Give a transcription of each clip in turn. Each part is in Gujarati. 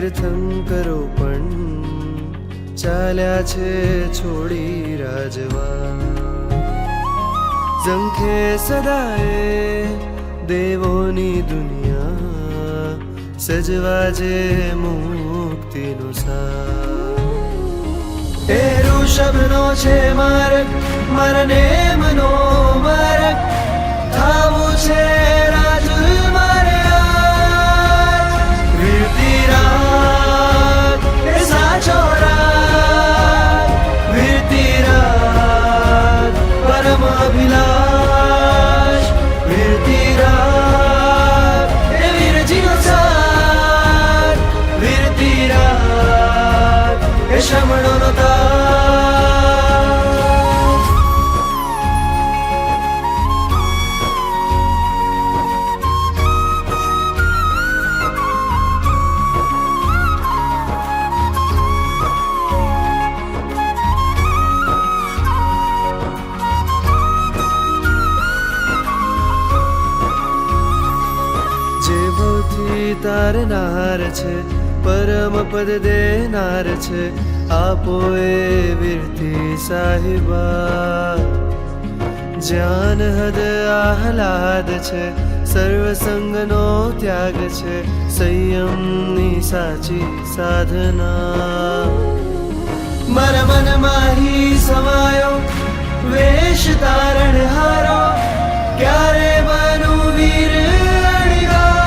તીર્થંકરો પણ ચાલ્યા છે છોડી રાજવા. ઝંખે સદાએ દેવોની દુનિયા સજવા જે મુક્તિનો સાર. એ ઋષભનો છે માર્ગ, મરને મનો માર્ગ, થાવું છે રાજુલ મારે આજ. વીરતી રાગ એ સાચો રાગ, વીરતી રાગ પરમ અભિલાષ. વીરતી રાગ એ વીરજીનો સાર, વીરતી રાગ એ શ્રમણોનો તાર. તારનાર છે, પરમ પદ દેનાર છે, આપો એ વીરતી સાહિબા. જ્ઞાન હદ આહલાદ છે, સર્વ સંગનો ત્યાગ છે, સંયમની સાચી સાધના. મારા મન માહી સમાયો વેશ તારણ હારો, ક્યારે બનું વીર અણીવાર.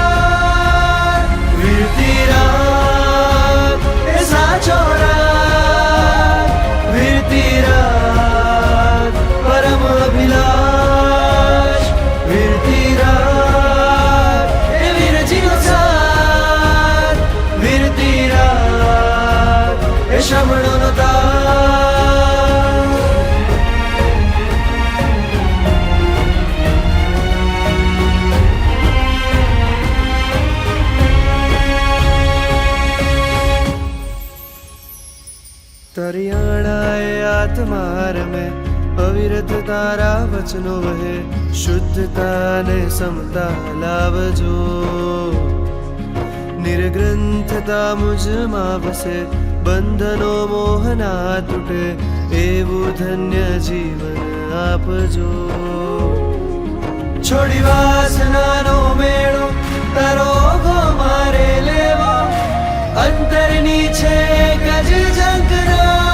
વીરતી રાગ એ સાચો રાગ, વીરતી રાગ પરમ અભિલાષ. વીરતી રાગ એ વીરજીનો સાર, વીરતી રાગ એ શ્રમણોનો તાર. तरियाणाए आत्मार में अविरत तारा वचनो वहे, शुद्धता ने समता लावजो. निर्ग्रंथता मुझમાં વસે, બંધનો મોહના તૂટે, એવું ધન્ય જીવન આપજો. છોડી વાસનાનો મેળો તારો ગો મારે લેવો, અંતરની છે ગજ ઝંખના.